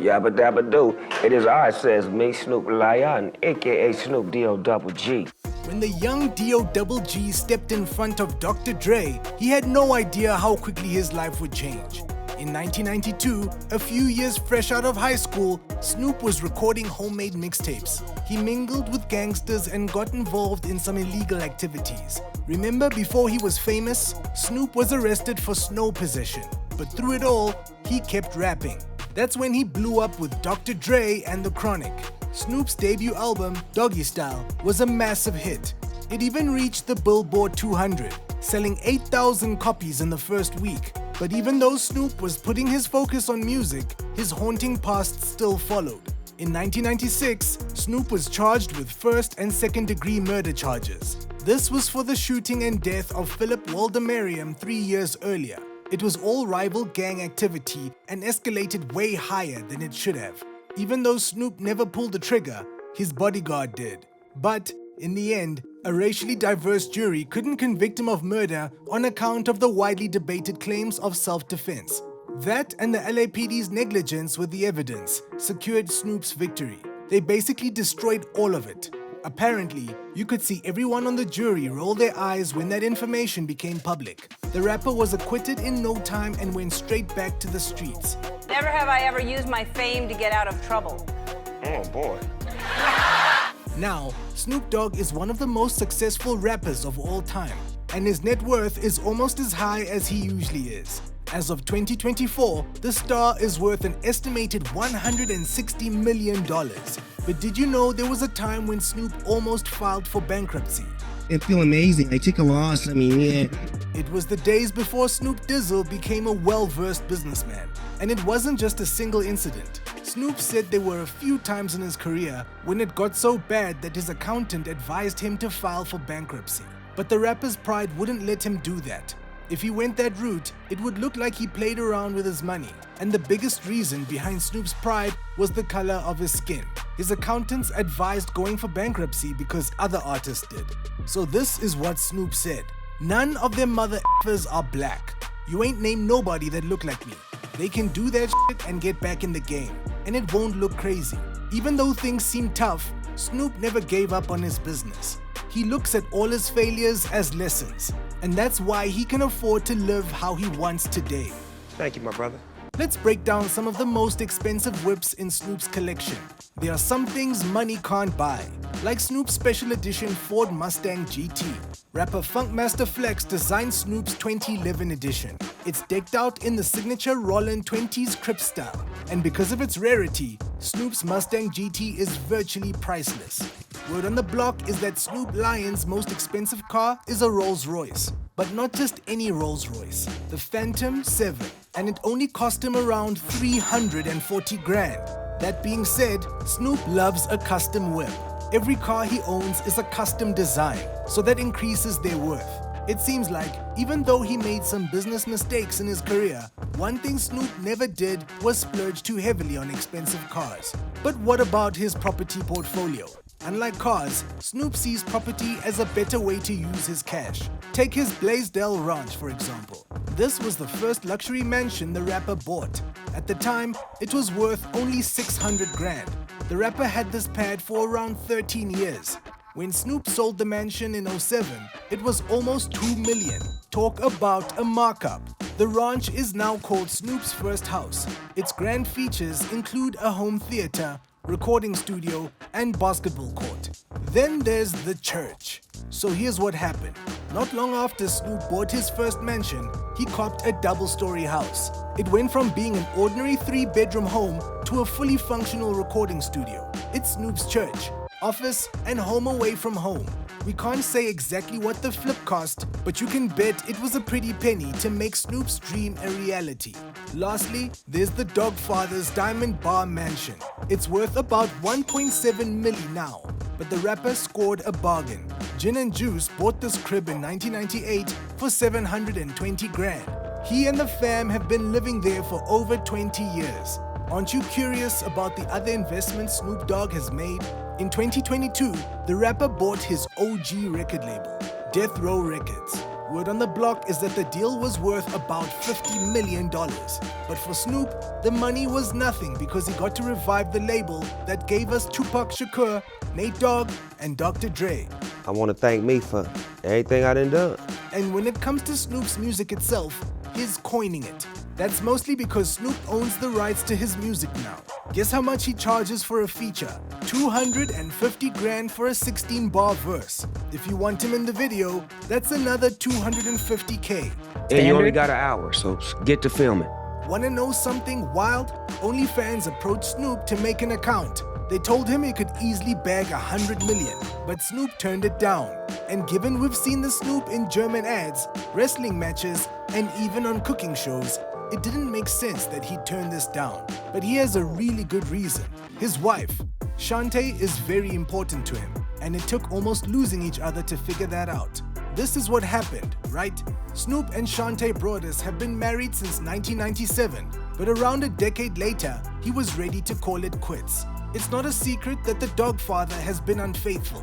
Yabba dabba do. It is I, says me, Snoop Lion, aka Snoop D-O-double-G. When the young D.O.G. stepped in front of Dr. Dre, he had no idea how quickly his life would change. In 1992, a few years fresh out of high school, Snoop was recording homemade mixtapes. He mingled with gangsters and got involved in some illegal activities. Remember, before he was famous, Snoop was arrested for snow possession. But through it all, he kept rapping. That's when he blew up with Dr. Dre and The Chronic. Snoop's debut album, Doggy Style, was a massive hit. It even reached the Billboard 200, selling 8,000 copies in the first week. But even though Snoop was putting his focus on music, his haunting past still followed. In 1996, Snoop was charged with first and second-degree murder charges. This was for the shooting and death of Philip Waldemariam 3 years earlier. It was all rival gang activity and escalated way higher than it should have. Even though Snoop never pulled the trigger, his bodyguard did. But in the end, a racially diverse jury couldn't convict him of murder on account of the widely debated claims of self-defense. That and the LAPD's negligence with the evidence secured Snoop's victory. They basically destroyed all of it. Apparently, you could see everyone on the jury roll their eyes when that information became public. The rapper was acquitted in no time and went straight back to the streets. Never have I ever used my fame to get out of trouble. Oh boy. Now, Snoop Dogg is one of the most successful rappers of all time, and his net worth is almost as high as he usually is. As of 2024, the star is worth an estimated $160 million. But did you know there was a time when Snoop almost filed for bankruptcy? I feel amazing. I took a loss. Yeah. It was the days before Snoop Dizzle became a well-versed businessman. And it wasn't just a single incident. Snoop said there were a few times in his career when it got so bad that his accountant advised him to file for bankruptcy. But the rapper's pride wouldn't let him do that. If he went that route, it would look like he played around with his money. And the biggest reason behind Snoop's pride was the color of his skin. His accountants advised going for bankruptcy because other artists did. So this is what Snoop said. None of them mother effers are black. You ain't named nobody that look like me. They can do that shit and get back in the game. And it won't look crazy. Even though things seem tough, Snoop never gave up on his business. He looks at all his failures as lessons. And that's why he can afford to live how he wants today. Thank you, my brother. Let's break down some of the most expensive whips in Snoop's collection. There are some things money can't buy, like Snoop's special edition Ford Mustang GT. Rapper Funkmaster Flex designed Snoop's 2011 edition. It's decked out in the signature Rollin 20s Crip style, and because of its rarity, Snoop's Mustang GT is virtually priceless. Word on the block is that Snoop Lion's most expensive car is a Rolls Royce. But not just any Rolls Royce, the Phantom 7, and it only cost him around 340 grand. That being said, Snoop loves a custom whip. Every car he owns is a custom design, so that increases their worth. It seems like, even though he made some business mistakes in his career, one thing Snoop never did was splurge too heavily on expensive cars. But what about his property portfolio? Unlike cars, Snoop sees property as a better way to use his cash. Take his Blaisdell Ranch, for example. This was the first luxury mansion the rapper bought. At the time, it was worth only 600 grand. The rapper had this pad for around 13 years. When Snoop sold the mansion in 2007, it was almost $2 million. Talk about a markup. The ranch is now called Snoop's first house. Its grand features include a home theater, recording studio, and basketball court. Then there's the church. So here's what happened. Not long after Snoop bought his first mansion, he copped a double-story house. It went from being an ordinary 3-bedroom home to a fully functional recording studio. It's Snoop's church, office, and home away from home. We can't say exactly what the flip cost, but you can bet it was a pretty penny to make Snoop's dream a reality. Lastly, there's the Dogfather's Diamond Bar Mansion. It's worth about 1.7 million now, but the rapper scored a bargain. Gin and Juice bought this crib in 1998 for 720 grand. He and the fam have been living there for over 20 years. Aren't you curious about the other investments Snoop Dogg has made? In 2022, the rapper bought his OG record label, Death Row Records. Word on the block is that the deal was worth about $50 million. But for Snoop, the money was nothing because he got to revive the label that gave us Tupac Shakur, Nate Dogg, and Dr. Dre. I want to thank me for everything I done. And when it comes to Snoop's music itself, he's coining it. That's mostly because Snoop owns the rights to his music now. Guess how much he charges for a feature? 250 grand for a 16-bar verse. If you want him in the video, that's another 250K. And you only got an hour, so get to filming. Wanna know something wild? OnlyFans approached Snoop to make an account. They told him he could easily bag 100 million, but Snoop turned it down. And given we've seen the Snoop in German ads, wrestling matches, and even on cooking shows, it didn't make sense that he'd turn this down. But he has a really good reason. His wife, Shantae, is very important to him, and it took almost losing each other to figure that out. This is what happened, right? Snoop and Shantae Broadus have been married since 1997, but around a decade later, he was ready to call it quits. It's not a secret that the dog father has been unfaithful.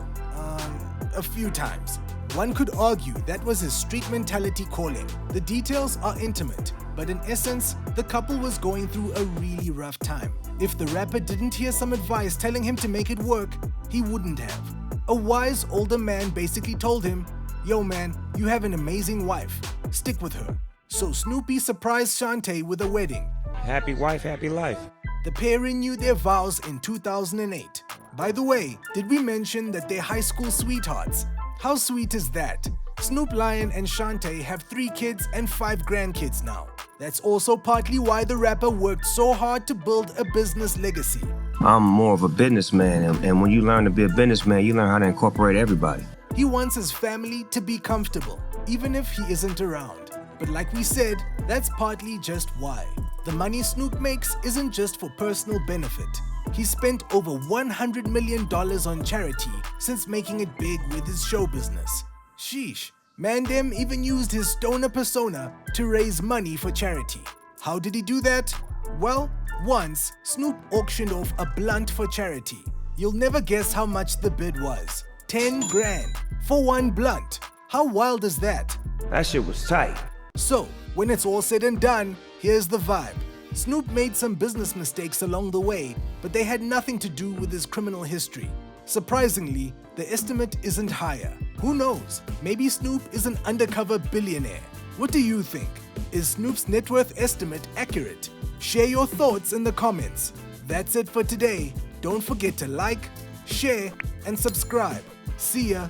A few times. One could argue that was his street mentality calling. The details are intimate, but in essence, the couple was going through a really rough time. If the rapper didn't hear some advice telling him to make it work, he wouldn't have. A wise older man basically told him, "Yo man, you have an amazing wife. Stick with her." So Snoopy surprised Shantae with a wedding. Happy wife, happy life. The pair renewed their vows in 2008. By the way, did we mention that they're high school sweethearts? How sweet is that? Snoop Lion and Shantae have 3 kids and 5 grandkids now. That's also partly why the rapper worked so hard to build a business legacy. I'm more of a businessman, and when you learn to be a businessman, you learn how to incorporate everybody. He wants his family to be comfortable, even if he isn't around. But like we said, that's partly just why. The money Snoop makes isn't just for personal benefit. He spent over $100 million on charity since making it big with his show business. Sheesh, Mandem even used his stoner persona to raise money for charity. How did he do that? Well, once, Snoop auctioned off a blunt for charity. You'll never guess how much the bid was. 10 grand for one blunt. How wild is that? That shit was tight. So, when it's all said and done, here's the vibe. Snoop made some business mistakes along the way, but they had nothing to do with his criminal history. Surprisingly, the estimate isn't higher. Who knows? Maybe Snoop is an undercover billionaire. What do you think? Is Snoop's net worth estimate accurate? Share your thoughts in the comments. That's it for today. Don't forget to like, share, and subscribe. See ya.